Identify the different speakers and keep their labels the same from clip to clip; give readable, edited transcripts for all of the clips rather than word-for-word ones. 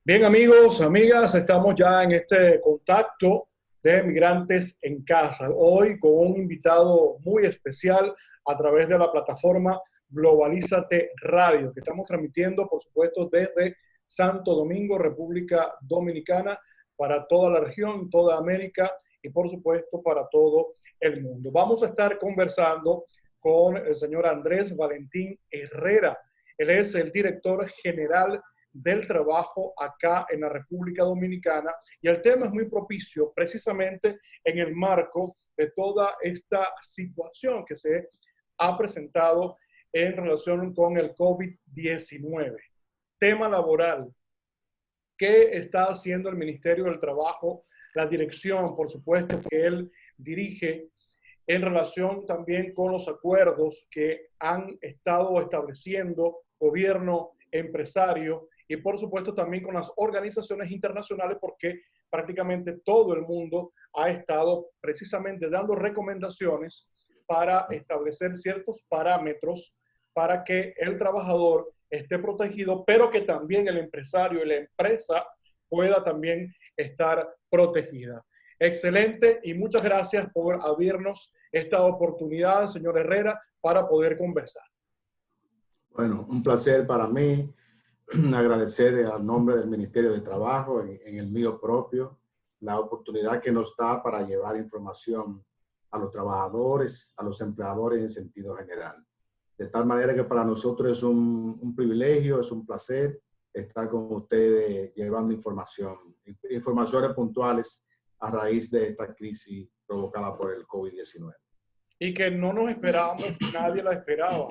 Speaker 1: Bien, amigos, amigas, estamos ya en este contacto de Migrantes en Casa. Hoy con un invitado muy especial a través de la plataforma Globalízate Radio, que estamos transmitiendo, por supuesto, desde Santo Domingo, República Dominicana, para toda la región, toda América y, por supuesto, para todo el mundo. Vamos a estar conversando con el señor Andrés Valentín Herrera. Él es el director general del trabajo acá en la República Dominicana, y el tema es muy propicio precisamente en el marco de toda esta situación que se ha presentado en relación con el COVID-19. Tema laboral. ¿Qué está haciendo el Ministerio del Trabajo? La dirección, por supuesto, que él dirige en relación también con los acuerdos que han estado estableciendo gobierno, empresario y por supuesto también con las organizaciones internacionales, porque prácticamente todo el mundo ha estado precisamente dando recomendaciones para establecer ciertos parámetros para que el trabajador esté protegido, pero que también el empresario y la empresa pueda también estar protegida. Excelente, y muchas gracias por abrirnos esta oportunidad, señor Herrera, para poder conversar.
Speaker 2: Bueno, un placer para mí. Agradecer al nombre del Ministerio de Trabajo, en el mío propio, la oportunidad que nos da para llevar información a los trabajadores, a los empleadores en sentido general. De tal manera que para nosotros es un privilegio, es un placer estar con ustedes llevando informaciones puntuales a raíz de esta crisis provocada por el COVID-19.
Speaker 1: Y que no nos esperábamos, nadie la esperaba,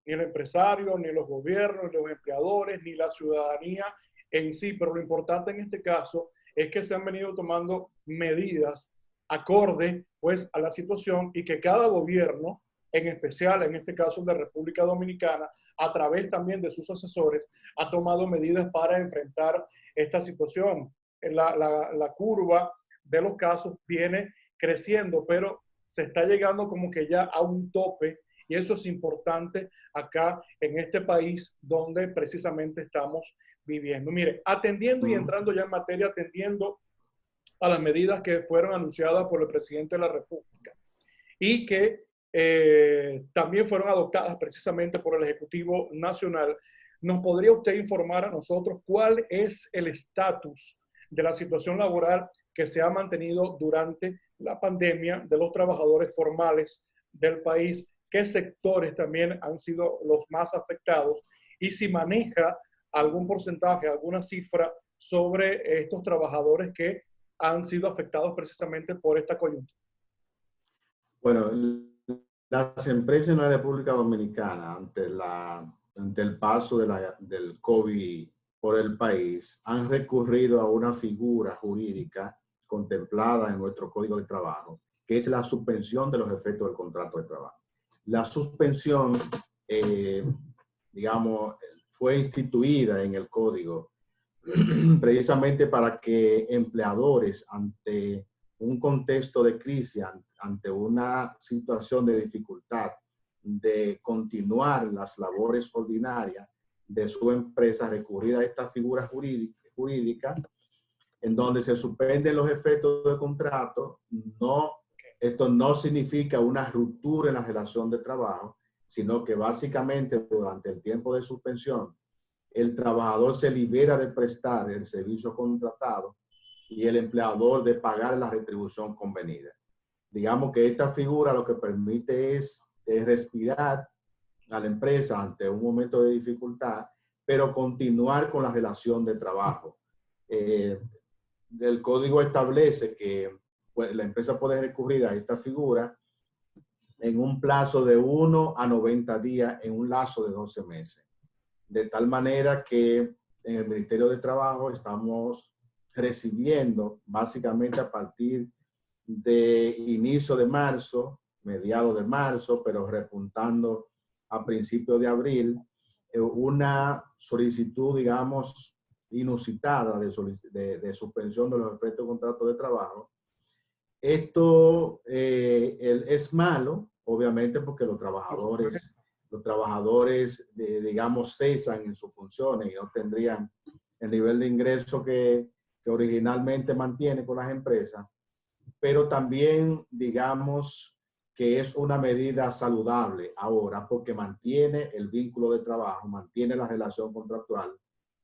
Speaker 1: ni el empresario, ni los gobiernos, ni los empleadores, ni la ciudadanía en sí. Pero lo importante en este caso es que se han venido tomando medidas acorde pues a la situación, y que cada gobierno, en especial en este caso de República Dominicana, a través también de sus asesores, ha tomado medidas para enfrentar esta situación. La curva de los casos viene creciendo, pero se está llegando como que ya a un tope, y eso es importante acá en este país donde precisamente estamos viviendo. Mire, atendiendo y entrando ya en materia, atendiendo a las medidas que fueron anunciadas por el presidente de la República y que también fueron adoptadas precisamente por el Ejecutivo Nacional, ¿nos podría usted informar a nosotros cuál es el estatus de la situación laboral que se ha mantenido durante la pandemia de los trabajadores formales del país? ¿Qué sectores también han sido los más afectados? Y si maneja algún porcentaje, alguna cifra sobre estos trabajadores que han sido afectados precisamente por esta coyuntura.
Speaker 2: Bueno, las empresas en la República Dominicana, ante el paso del COVID por el país, han recurrido a una figura jurídica contemplada en nuestro Código de Trabajo, que es la suspensión de los efectos del contrato de trabajo. La suspensión, digamos, fue instituida en el Código precisamente para que empleadores, ante un contexto de crisis, ante una situación de dificultad de continuar las labores ordinarias de su empresa, recurrir a esta figura jurídica en donde se suspenden los efectos del contrato. Esto no significa una ruptura en la relación de trabajo, sino que básicamente durante el tiempo de suspensión, el trabajador se libera de prestar el servicio contratado y el empleador de pagar la retribución convenida. Digamos que esta figura lo que permite es respirar a la empresa ante un momento de dificultad, pero continuar con la relación de trabajo. El código establece que pues, la empresa puede recurrir a esta figura en un plazo de 1 a 90 días, en un lazo de 12 meses. De tal manera que en el Ministerio de Trabajo estamos recibiendo básicamente a partir de inicio de marzo, mediados de marzo, pero repuntando a principios de abril, una solicitud, digamos, inusitada de suspensión de los efectos de contrato de trabajo. Esto es malo, obviamente, porque los trabajadores, digamos, cesan en sus funciones y no tendrían el nivel de ingreso que originalmente mantiene con las empresas, pero también digamos que es una medida saludable ahora porque mantiene el vínculo de trabajo, mantiene la relación contractual,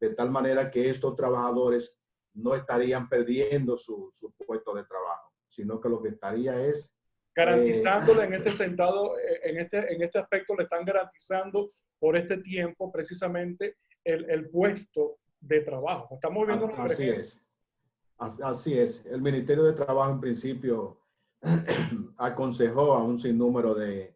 Speaker 2: de tal manera que estos trabajadores no estarían perdiendo su puesto de trabajo, sino que lo que estaría es
Speaker 1: Garantizándole en este sentado, en este aspecto le están garantizando por este tiempo precisamente el puesto de trabajo. Estamos viendo una
Speaker 2: así
Speaker 1: emergencia.
Speaker 2: es. Así es. El Ministerio de Trabajo en principio aconsejó a un sinnúmero de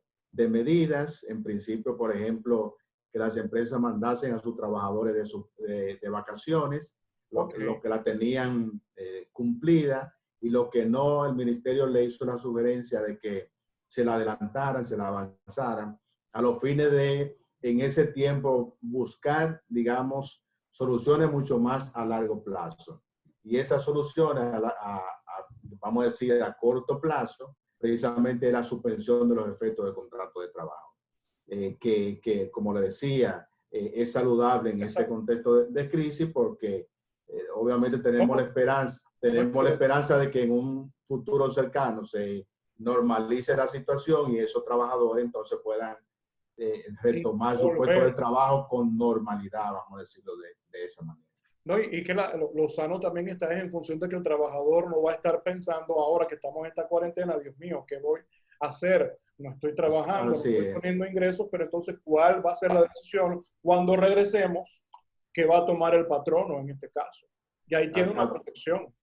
Speaker 2: medidas. En principio, por ejemplo, que las empresas mandasen a sus trabajadores de vacaciones, lo que la tenían cumplida, y lo que no, el ministerio le hizo la sugerencia de que se la adelantaran, se la avanzaran, a los fines de, en ese tiempo, buscar, digamos, soluciones mucho más a largo plazo. Y esas soluciones, vamos a decir, a corto plazo, precisamente la suspensión de los efectos del contrato de trabajo, que como le decía, es saludable en este contexto de crisis porque obviamente tenemos la esperanza de que en un futuro cercano se normalice la situación y esos trabajadores entonces puedan retomar su puesto de trabajo con normalidad, vamos a decirlo de esa manera.
Speaker 1: No, y que lo sano también está en función de que el trabajador no va a estar pensando ahora que estamos en esta cuarentena, Dios mío, ¿qué voy a hacer? No estoy trabajando, no estoy poniendo ingresos, pero entonces, ¿cuál va a ser la decisión cuando regresemos que va a tomar el patrono en este caso? Y ahí tiene una protección.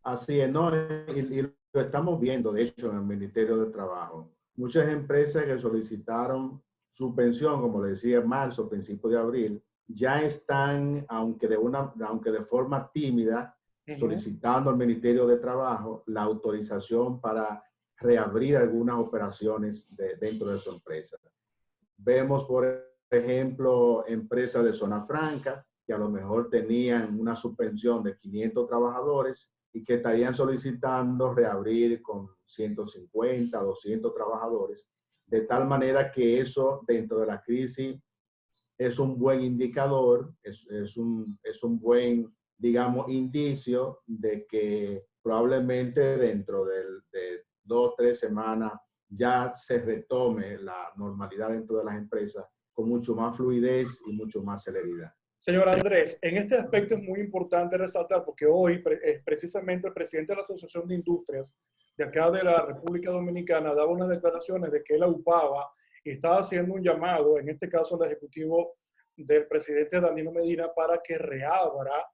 Speaker 2: Así es, ¿no? Y lo estamos viendo, de hecho, en el Ministerio de Trabajo. Muchas empresas que solicitaron suspensión, como le decía, en marzo, principio de abril, ya están, aunque de forma tímida, solicitando al Ministerio de Trabajo la autorización para reabrir algunas operaciones dentro de su empresa. Vemos, por ejemplo, empresas de zona franca que a lo mejor tenían una suspensión de 500 trabajadores y que estarían solicitando reabrir con 150, 200 trabajadores, de tal manera que eso dentro de la crisis es un buen indicador, es un buen, digamos, indicio de que probablemente dentro de 2 o 3 semanas ya se retome la normalidad dentro de las empresas con mucho más fluidez y mucho más celeridad.
Speaker 1: Señor Andrés, en este aspecto es muy importante resaltar porque hoy precisamente el presidente de la Asociación de Industrias de acá de la República Dominicana daba unas declaraciones de que él aupaba y estaba haciendo un llamado, en este caso el ejecutivo del presidente Danilo Medina, para que reabra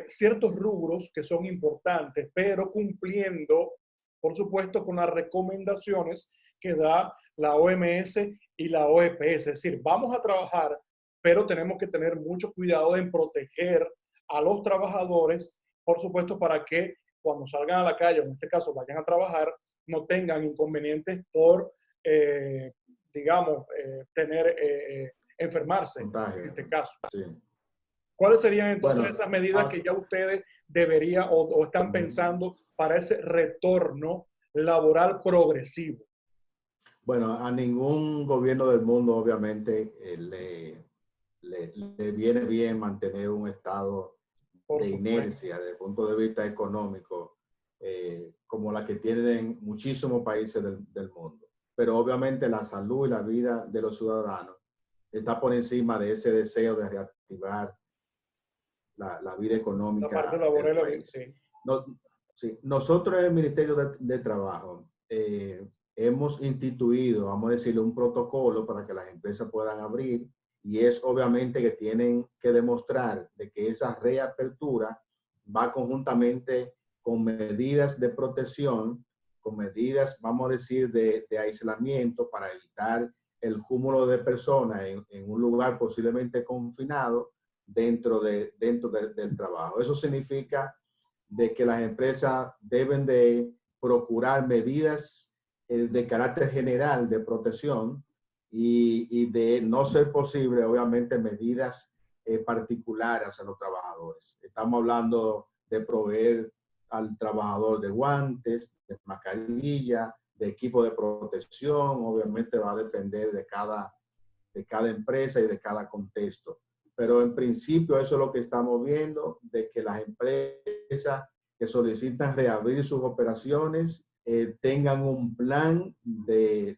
Speaker 1: ciertos rubros que son importantes, pero cumpliendo, por supuesto, con las recomendaciones que da la OMS y la OEPS. Es decir, vamos a trabajar, pero tenemos que tener mucho cuidado en proteger a los trabajadores, por supuesto, para que cuando salgan a la calle, o en este caso vayan a trabajar, no tengan inconvenientes por, digamos, enfermarse,
Speaker 2: Contagio.
Speaker 1: en este caso.
Speaker 2: Sí.
Speaker 1: ¿Cuáles serían entonces esas medidas que ya ustedes deberían o están pensando para ese retorno laboral progresivo?
Speaker 2: Bueno, a ningún gobierno del mundo obviamente le viene bien mantener un estado de inercia desde el punto de vista económico como la que tienen muchísimos países del mundo. Pero obviamente la salud y la vida de los ciudadanos está por encima de ese deseo de reactivar la vida económica
Speaker 1: la parte laboral
Speaker 2: del país.
Speaker 1: Sí.
Speaker 2: Sí, nosotros en el Ministerio de Trabajo hemos instituido, vamos a decirle, un protocolo para que las empresas puedan abrir, y es obviamente que tienen que demostrar de que esa reapertura va conjuntamente con medidas de protección, con medidas, vamos a decir, de aislamiento para evitar el cúmulo de personas en un lugar posiblemente confinado dentro del trabajo. Eso significa de que las empresas deben de procurar medidas de carácter general de protección y de no ser posible, obviamente, medidas particulares a los trabajadores. Estamos hablando de proveer al trabajador de guantes, de mascarilla, de equipo de protección. Obviamente va a depender de cada empresa y de cada contexto. pero en principio eso es lo que estamos viendo, de que las empresas que solicitan reabrir sus operaciones tengan un plan de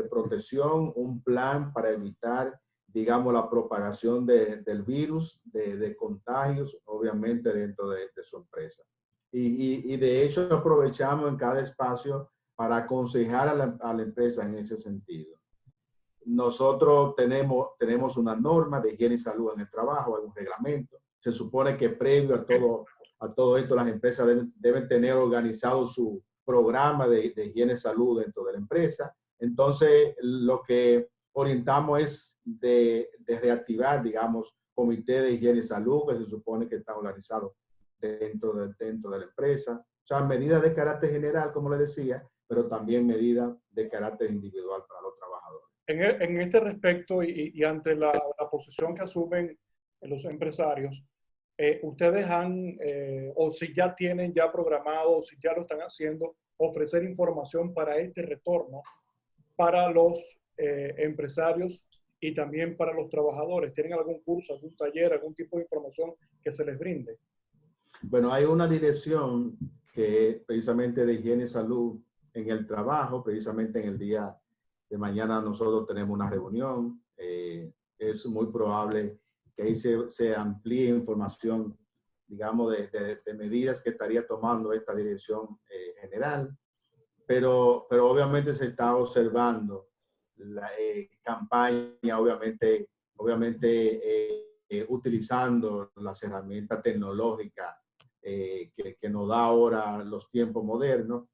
Speaker 2: protección, un plan para evitar, digamos, la propagación del virus, de contagios, obviamente dentro de su empresa. Y de hecho aprovechamos en cada espacio para aconsejar a la empresa en ese sentido. Nosotros tenemos una norma de higiene y salud en el trabajo, hay un reglamento. Se supone que previo a todo esto las empresas deben tener organizado su programa de higiene y salud dentro de la empresa. Entonces, lo que orientamos es de reactivar, digamos, comité de higiene y salud que se supone que está organizado dentro de la empresa. O sea, medidas de carácter general, como le decía, pero también medidas de carácter individual para los trabajadores.
Speaker 1: En este respecto y ante la posición que asumen los empresarios, ustedes han, o si ya tienen ya programado, o si ya lo están haciendo, ofrecer información para este retorno para los empresarios y también para los trabajadores. ¿Tienen algún curso, algún taller, algún tipo de información que se les brinde?
Speaker 2: Bueno, hay una dirección que precisamente de higiene y salud en el trabajo, precisamente en el día de mañana nosotros tenemos una reunión. Es muy probable que ahí se amplíe información, digamos, de medidas que estaría tomando esta dirección general, pero obviamente se está observando la campaña, obviamente utilizando las herramientas tecnológicas que nos da ahora los tiempos modernos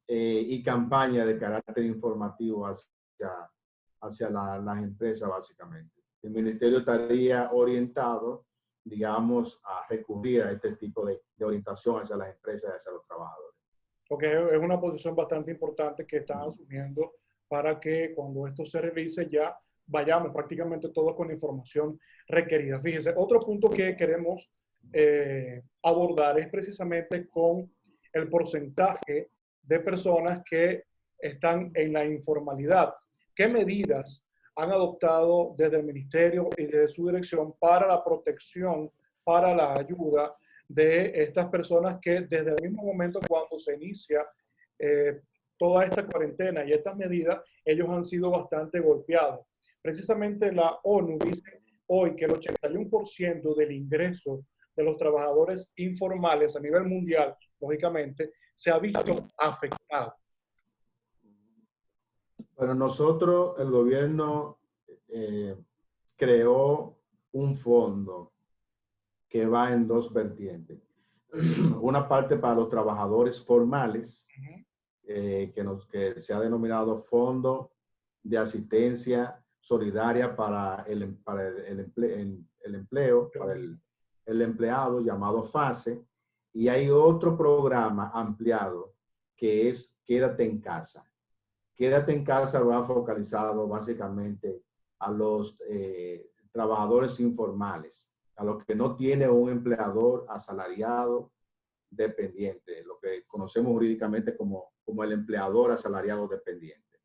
Speaker 2: y campaña de carácter informativo hacia las empresas básicamente. El ministerio estaría orientado, digamos, a recurrir a este tipo de orientación hacia las empresas y hacia los trabajadores.
Speaker 1: Porque es una posición bastante importante que están asumiendo para que cuando esto se realice ya vayamos prácticamente todos con la información requerida. Fíjense, otro punto que queremos abordar es precisamente con el porcentaje de personas que están en la informalidad. ¿Qué medidas han adoptado desde el ministerio y desde su dirección para la protección, para la ayuda de estas personas que desde el mismo momento cuando se inicia toda esta cuarentena y estas medidas, ellos han sido bastante golpeados? Precisamente la ONU dice hoy que el 81% del ingreso de los trabajadores informales a nivel mundial, lógicamente, se ha visto afectado.
Speaker 2: Bueno, nosotros, el gobierno creó un fondo que va en dos vertientes. Una parte para los trabajadores formales, que se ha denominado Fondo de Asistencia Solidaria para el empleo, para el empleado, llamado FASE. Y hay otro programa ampliado que es Quédate en Casa. Quédate en Casa va focalizado básicamente a los trabajadores informales, a los que no tiene un empleador asalariado dependiente, lo que conocemos jurídicamente como el empleador asalariado dependiente.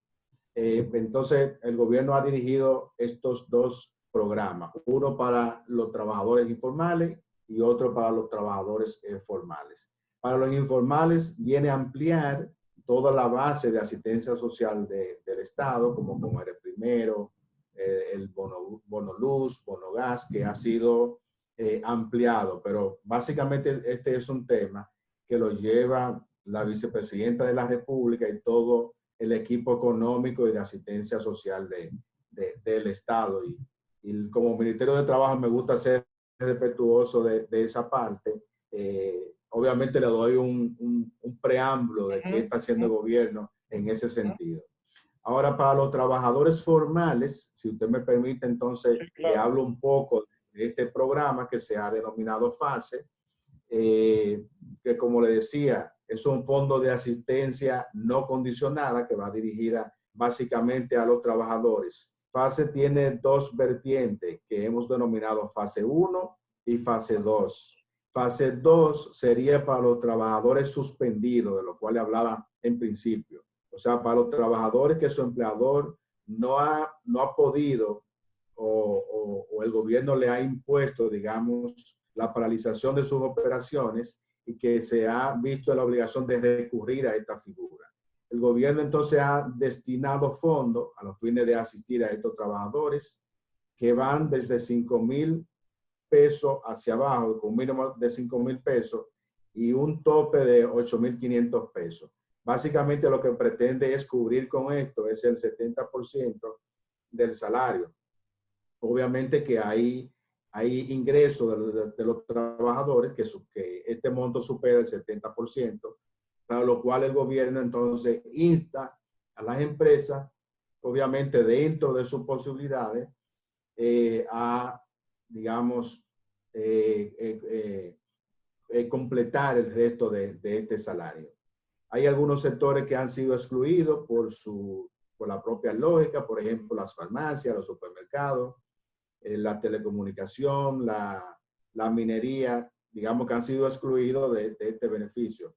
Speaker 2: Entonces, el gobierno ha dirigido estos dos programas, uno para los trabajadores informales y otro para los trabajadores formales. Para los informales viene a ampliar toda la base de asistencia social del Estado, como el primero, el bono luz, bono gas, que ha sido ampliado. Pero básicamente este es un tema que lo lleva la vicepresidenta de la República y todo el equipo económico y de asistencia social del Estado. Y como Ministerio de Trabajo me gusta ser respetuoso de esa parte. Obviamente le doy un preámbulo de qué está haciendo el gobierno en ese sentido. Ahora, para los trabajadores formales, si usted me permite, entonces sí, claro, le hablo un poco de este programa que se ha denominado FASE, que como le decía, es un fondo de asistencia no condicionada que va dirigida básicamente a los trabajadores. FASE tiene dos vertientes que hemos denominado fase 1 y fase 2. Fase 2 sería para los trabajadores suspendidos, de lo cual le hablaba en principio. O sea, para los trabajadores que su empleador no ha podido o el gobierno le ha impuesto, digamos, la paralización de sus operaciones y que se ha visto en la obligación de recurrir a esta figura. El gobierno entonces ha destinado fondos a los fines de asistir a estos trabajadores que van desde 5,000 pesos hacia abajo, con un mínimo de 5,000 pesos y un tope de 8,500 pesos. Básicamente lo que pretende es cubrir con esto, es el 70% del salario. Obviamente que hay ingresos de los trabajadores que este monto supera el 70%, para lo cual el gobierno entonces insta a las empresas, obviamente dentro de sus posibilidades, a, digamos, completar el resto de este salario. Hay algunos sectores que han sido excluidos por la propia lógica, por ejemplo, las farmacias, los supermercados, la telecomunicación, la minería, digamos que han sido excluidos de este beneficio.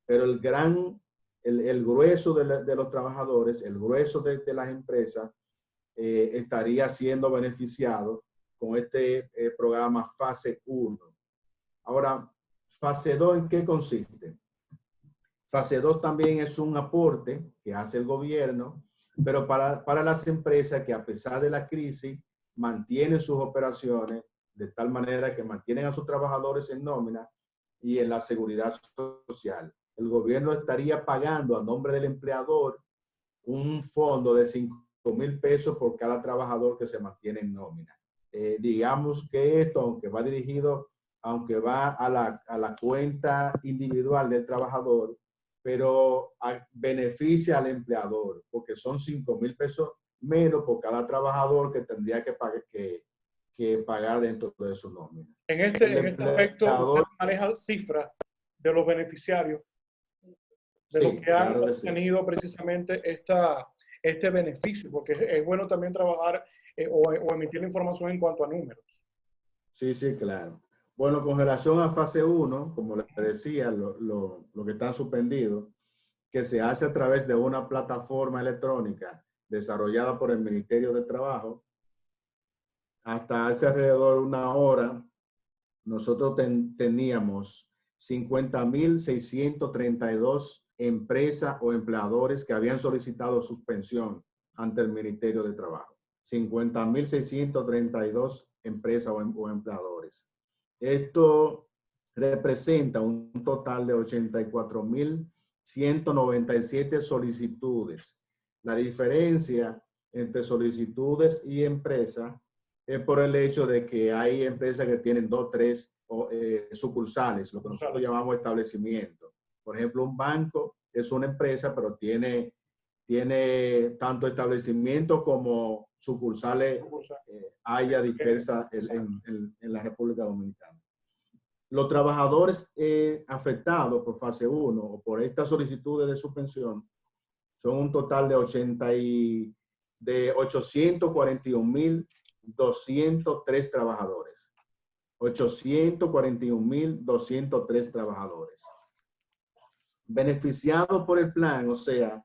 Speaker 2: Pero el grueso de los trabajadores, el grueso de las empresas, estaría siendo beneficiado con este programa fase 1. Ahora, fase 2, ¿en qué consiste? Fase 2 también es un aporte que hace el gobierno, pero para las empresas que a pesar de la crisis mantienen sus operaciones de tal manera que mantienen a sus trabajadores en nómina y en la seguridad social. El gobierno estaría pagando a nombre del empleador un fondo de 5,000 pesos por cada trabajador que se mantiene en nómina. Digamos que esto, aunque va a la cuenta individual del trabajador, pero beneficia al empleador, porque son 5,000 pesos menos por cada trabajador que tendría que pagar dentro de su nómina.
Speaker 1: En este aspecto, usted maneja cifras de los beneficiarios, de los que han obtenido precisamente este beneficio, porque es bueno también trabajar o emitir la información en cuanto a números.
Speaker 2: Sí, sí, claro. Bueno, con relación a fase 1, como les decía, lo que está suspendido, que se hace a través de una plataforma electrónica desarrollada por el Ministerio de Trabajo. Hasta hace alrededor de una hora, nosotros teníamos 50,632 empresas o empleadores que habían solicitado suspensión ante el Ministerio de Trabajo. 50,632 empresas o empleadores. Esto representa un total de 84,197 solicitudes. La diferencia entre solicitudes y empresas es por el hecho de que hay empresas que tienen 2, 3 sucursales, lo que nosotros llamamos establecimientos. Por ejemplo, un banco es una empresa, pero tiene tanto establecimientos como sucursales haya dispersas en la República Dominicana. Los trabajadores afectados por fase 1 o por estas solicitudes de suspensión son un total de 841,203 trabajadores. 841,203 trabajadores. Beneficiados por el plan, o sea,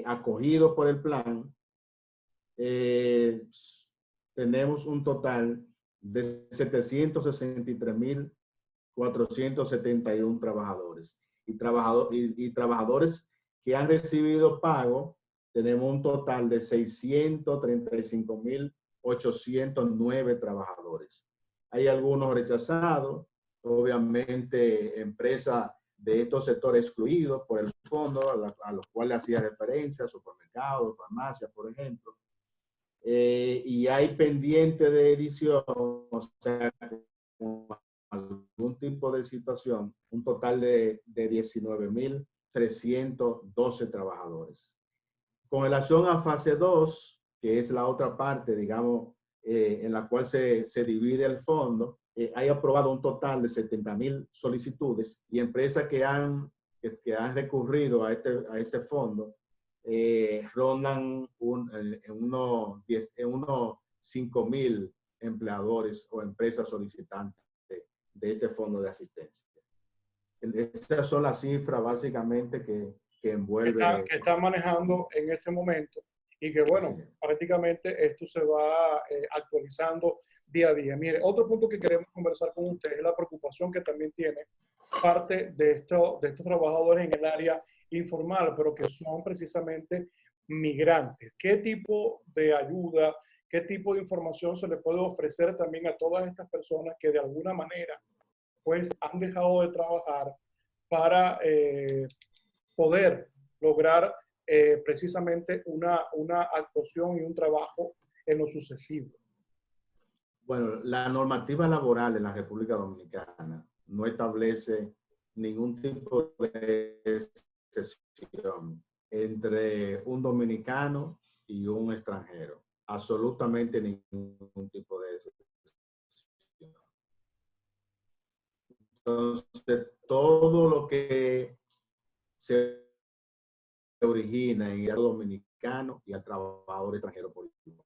Speaker 2: acogidos por el plan, tenemos un total de 763,471 trabajadores. Y trabajadores que han recibido pago, tenemos un total de 635,809 trabajadores. Hay algunos rechazados, obviamente empresas de estos sectores excluidos por el fondo a los cuales hacía referencia, supermercados, farmacias, por ejemplo. Y hay pendiente de edición, o sea, algún tipo de situación, un total de 19,312 trabajadores. Con relación a fase 2, que es la otra parte, digamos, en la cual se divide el fondo, hay aprobado un total de 70,000 solicitudes y empresas que han recurrido a este fondo rondan en unos 5,000 empleadores o empresas solicitantes de este fondo de asistencia. Esas son las cifras básicamente que envuelve.
Speaker 1: Que están manejando en este momento. y que,
Speaker 2: Así
Speaker 1: bueno,
Speaker 2: es.
Speaker 1: prácticamente esto se va actualizando día a día. Mire, otro punto que queremos conversar con usted es la preocupación que también tiene parte de estos trabajadores en el área informal, pero que son precisamente migrantes. ¿Qué tipo de ayuda, qué tipo de información se le puede ofrecer también a todas estas personas que de alguna manera pues han dejado de trabajar para poder lograr precisamente una actuación y un trabajo en lo sucesivo?
Speaker 2: Bueno, la normativa laboral en la República Dominicana no establece ningún tipo de excepción entre un dominicano y un extranjero. Absolutamente ningún tipo de excepción. Entonces, todo lo que se origina en el dominicano y al trabajador extranjero por igual,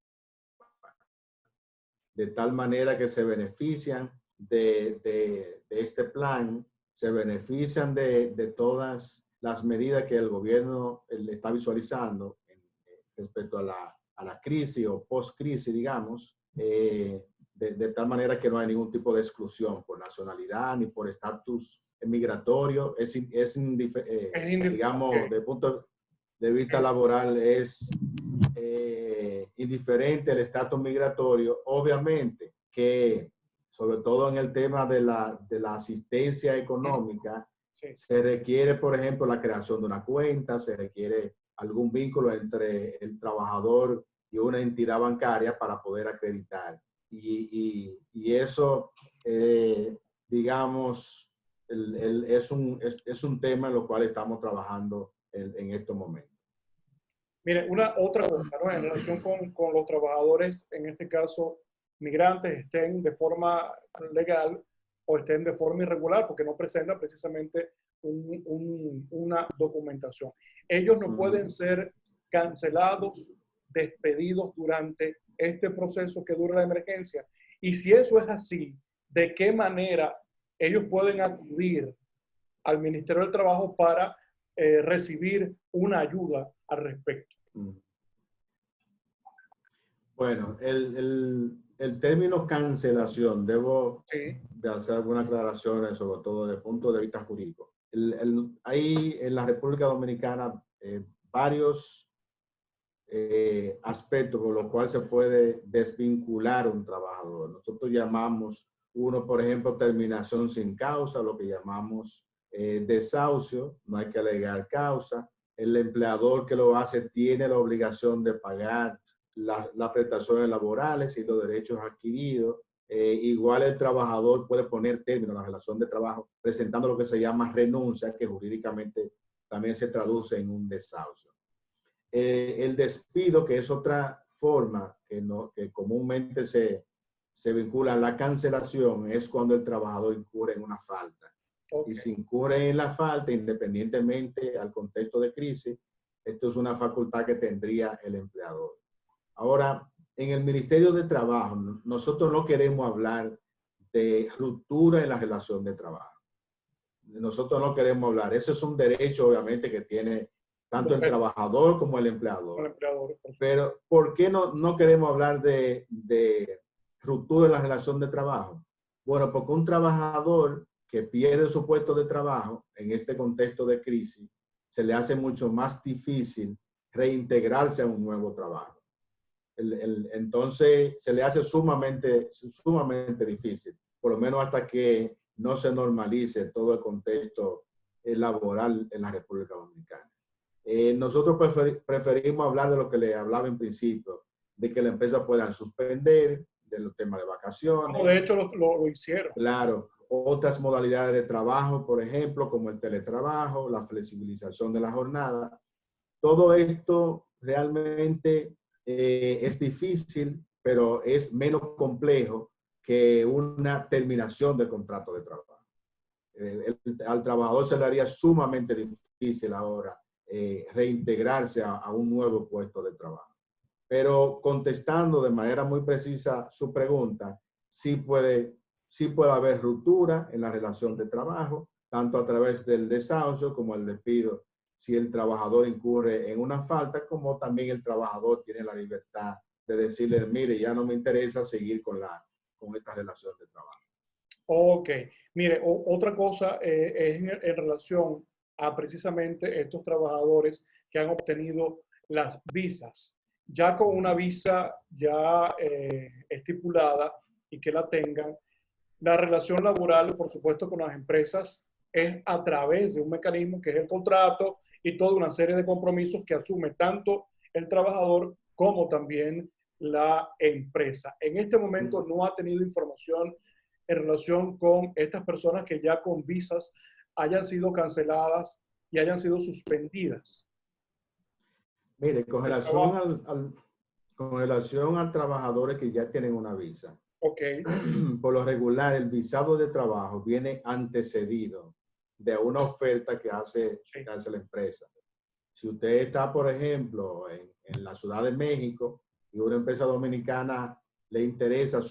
Speaker 2: de tal manera que se benefician de este plan, se benefician de todas las medidas que el gobierno está visualizando respecto a la crisis o post-crisis, digamos, de tal manera que no hay ningún tipo de exclusión por nacionalidad ni por estatus migratorio. Digamos,
Speaker 1: Okay,
Speaker 2: desde el punto de vista
Speaker 1: okay,
Speaker 2: laboral, es indiferente el estatus migratorio. Obviamente que, sobre todo en el tema de la asistencia económica,
Speaker 1: sí.
Speaker 2: se requiere, por ejemplo, la creación de una cuenta, se requiere algún vínculo entre el trabajador y una entidad bancaria para poder acreditar. Y eso, digamos, es un tema en lo cual estamos trabajando en estos momentos.
Speaker 1: Mire, una otra cosa, ¿no? En relación con los trabajadores, en este caso migrantes, estén de forma legal o estén de forma irregular, porque no presentan precisamente una documentación. Ellos no pueden ser cancelados, despedidos durante este proceso que dura la emergencia. Y si eso es así, ¿de qué manera ellos pueden acudir al Ministerio del Trabajo para recibir una ayuda al respecto?
Speaker 2: Bueno, el término cancelación, debo
Speaker 1: Sí,
Speaker 2: de hacer algunas aclaraciones, sobre todo desde el punto de vista jurídico. Hay en la República Dominicana varios aspectos por los cuales se puede desvincular un trabajador. Nosotros llamamos uno, por ejemplo, terminación sin causa, lo que llamamos desahucio, no hay que alegar causa. El empleador que lo hace tiene la obligación de pagar las prestaciones laborales y los derechos adquiridos. Igual el trabajador puede poner término a la relación de trabajo presentando lo que se llama renuncia, que jurídicamente también se traduce en un desahucio. El despido, que es otra forma que comúnmente se vincula a la cancelación, es cuando el trabajador incurre en una falta. Y
Speaker 1: ok.
Speaker 2: si incurre en la falta, independientemente al contexto de crisis, esto es una facultad que tendría el empleador. Ahora, en el Ministerio de Trabajo, nosotros no queremos hablar de ruptura en la relación de trabajo. Nosotros no queremos hablar. Ese es un derecho, obviamente, que tiene tanto el
Speaker 1: Sujeto
Speaker 2: trabajador como el
Speaker 1: al
Speaker 2: empleador.
Speaker 1: empleador, por supuesto.
Speaker 2: Pero, ¿por qué no queremos hablar de ruptura en la relación de trabajo? Bueno, porque un trabajador que pierde su puesto de trabajo en este contexto de crisis, se le hace mucho más difícil reintegrarse a un nuevo trabajo. Entonces, se le hace sumamente difícil, por lo menos hasta que no se normalice todo el contexto laboral en la República Dominicana. Nosotros preferimos hablar de lo que le hablaba en principio, de que la empresa pueda suspender, de los temas de
Speaker 1: No,
Speaker 2: vacaciones,
Speaker 1: de hecho, lo hicieron.
Speaker 2: claro, otras modalidades de trabajo, por ejemplo, como el teletrabajo, la flexibilización de la jornada. Todo esto realmente es difícil, pero es menos complejo que una terminación del contrato de trabajo. Al trabajador se le haría sumamente difícil ahora reintegrarse a un nuevo puesto de trabajo. Pero contestando de manera muy precisa su pregunta, sí puede haber ruptura en la relación de trabajo, tanto a través del desahucio como el despido si el trabajador incurre en una falta, como también el trabajador tiene la libertad de decirle, mire, ya no me interesa seguir con esta relación de trabajo.
Speaker 1: Ok, mire, otra cosa es en relación a precisamente estos trabajadores que han obtenido las visas. Ya con una visa ya estipulada y que la tengan, la relación laboral, por supuesto, con las empresas es a través de un mecanismo que es el contrato y toda una serie de compromisos que asume tanto el trabajador como también la empresa. En este momento no ha tenido información en relación con estas personas que ya con visas hayan sido canceladas y hayan sido suspendidas.
Speaker 2: Mire, con relación a trabajadores que ya tienen una visa,
Speaker 1: Ok.
Speaker 2: por lo regular, el visado de trabajo viene antecedido de una oferta que hace la empresa. Si usted está, por ejemplo, en la Ciudad de México y una empresa dominicana le interesa
Speaker 1: El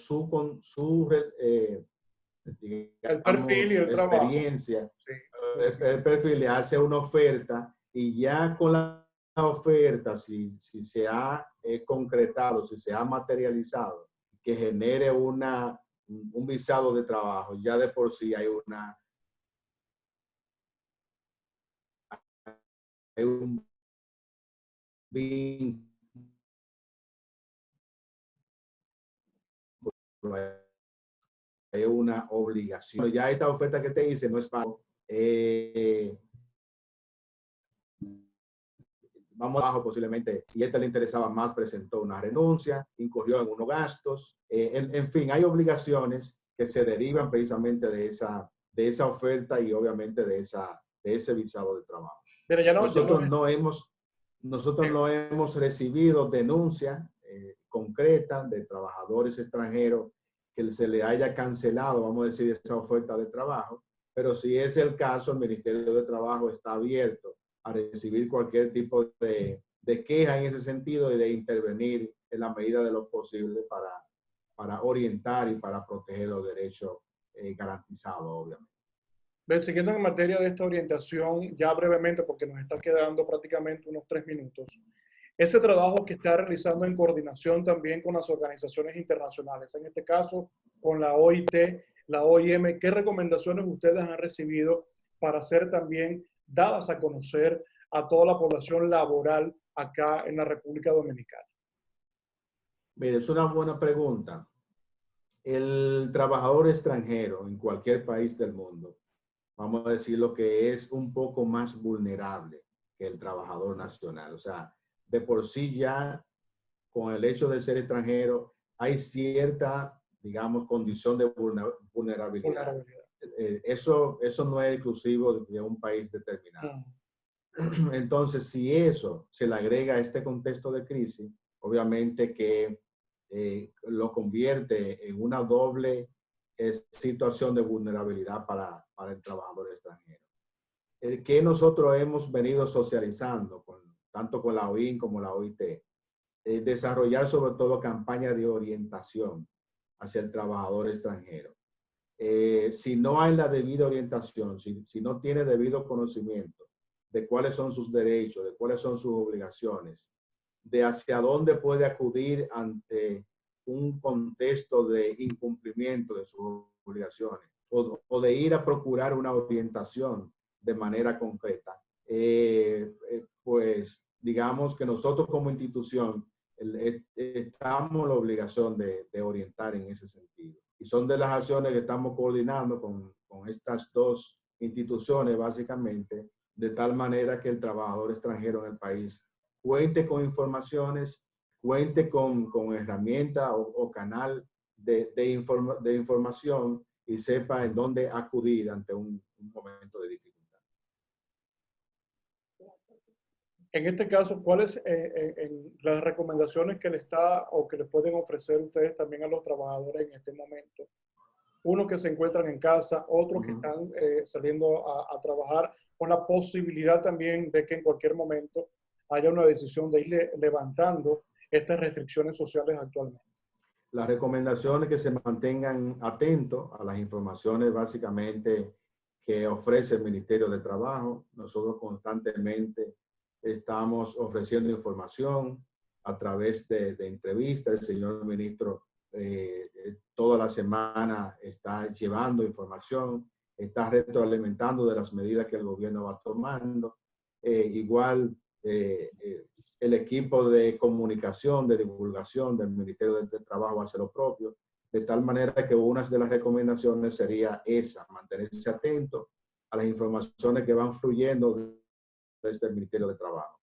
Speaker 1: perfil y
Speaker 2: digamos,
Speaker 1: el trabajo.
Speaker 2: experiencia,
Speaker 1: Sí.
Speaker 2: el perfil le hace una oferta y ya con la oferta, si se ha concretado, si se ha materializado, que genere un visado de trabajo, ya de por sí hay un vínculo, hay una obligación. Ya esta oferta que te hice no es pago. Vamos abajo posiblemente, y esta le interesaba más, presentó una renuncia, incurrió en unos gastos. En fin, hay obligaciones que se derivan precisamente de esa oferta y obviamente de ese visado de trabajo.
Speaker 1: Pero ya no,
Speaker 2: Nosotros no hemos recibido denuncias concretas de trabajadores extranjeros que se le haya cancelado, vamos a decir, esa oferta de trabajo, pero si es el caso, el Ministerio de Trabajo está abierto a recibir cualquier tipo de queja en ese sentido y de intervenir en la medida de lo posible para orientar y para proteger los derechos garantizados, obviamente.
Speaker 1: Siguiendo en materia de esta orientación, ya brevemente, porque nos está quedando prácticamente unos 3 minutos, ese trabajo que está realizando en coordinación también con las organizaciones internacionales, en este caso con la OIT, la OIM, ¿qué recomendaciones ustedes han recibido para ser también dadas a conocer a toda la población laboral acá en la República Dominicana?
Speaker 2: Mire, es una buena pregunta. El trabajador extranjero en cualquier país del mundo, vamos a decir lo que es un poco más vulnerable que el trabajador nacional. O sea, de por sí ya con el hecho de ser extranjero hay cierta, digamos, condición de vulnerabilidad. Eso no es exclusivo de un país determinado. Entonces, si eso se le agrega a este contexto de crisis, obviamente que lo convierte en una doble situación de vulnerabilidad para el trabajador extranjero. Que nosotros hemos venido socializando, tanto con la OIM como la OIT, desarrollar sobre todo campañas de orientación hacia el trabajador extranjero. Si no hay la debida orientación, si no tiene debido conocimiento de cuáles son sus derechos, de cuáles son sus obligaciones, de hacia dónde puede acudir ante un contexto de incumplimiento de sus obligaciones o de ir a procurar una orientación de manera concreta, pues digamos que nosotros como institución estamos en la obligación de orientar en ese sentido. Y son de las acciones que estamos coordinando con estas dos instituciones básicamente, de tal manera que el trabajador extranjero en el país cuente con informaciones, cuente con herramienta o canal de información y sepa en dónde acudir ante un momento de dificultad.
Speaker 1: En este caso, ¿cuáles las recomendaciones que le está o que les pueden ofrecer ustedes también a los trabajadores en este momento? Unos que se encuentran en casa, otros que están saliendo a trabajar, con la posibilidad también de que en cualquier momento haya una decisión de ir levantando estas restricciones sociales actualmente.
Speaker 2: Las recomendaciones que se mantengan atentos a las informaciones básicamente que ofrece el Ministerio de Trabajo. Nosotros constantemente estamos ofreciendo información a través de entrevistas. El señor ministro toda la semana está llevando información, está retroalimentando de las medidas que el gobierno va tomando. Igual el equipo de comunicación, de divulgación del Ministerio del Trabajo hace lo propio, de tal manera que una de las recomendaciones sería esa, mantenerse atento a las informaciones que van fluyendo desde el Ministerio de Trabajo.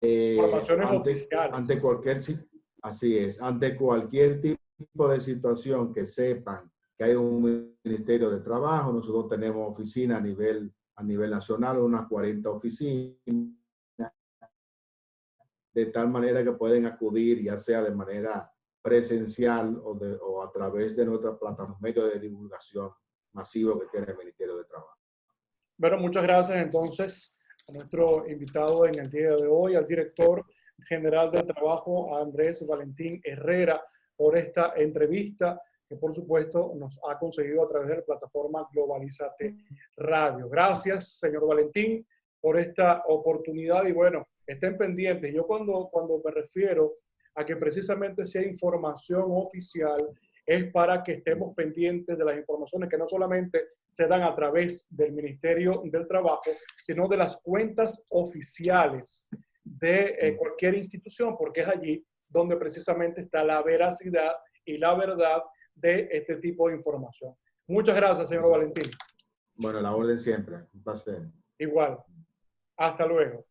Speaker 1: Informaciones oficiales.
Speaker 2: Así es, ante cualquier tipo de situación que sepan que hay un Ministerio de Trabajo, nosotros tenemos oficinas a nivel nacional, unas 40 oficinas, de tal manera que pueden acudir ya sea de manera presencial o a través de nuestra plataforma, medio de divulgación masivo que tiene el Ministerio de Trabajo.
Speaker 1: Bueno, muchas gracias entonces a nuestro invitado en el día de hoy, al director general del trabajo, a Andrés Valentín Herrera, por esta entrevista que por supuesto nos ha conseguido a través de la plataforma Globalízate Radio. Gracias, señor Valentín, por esta oportunidad y bueno, estén pendientes. Yo cuando me refiero a que precisamente sea información oficial, es para que estemos pendientes de las informaciones que no solamente se dan a través del Ministerio del Trabajo, sino de las cuentas oficiales de cualquier institución, porque es allí donde precisamente está la veracidad y la verdad de este tipo de información. Muchas gracias, señor Valentín.
Speaker 2: Bueno, la orden siempre. Un placer.
Speaker 1: Igual. Hasta luego.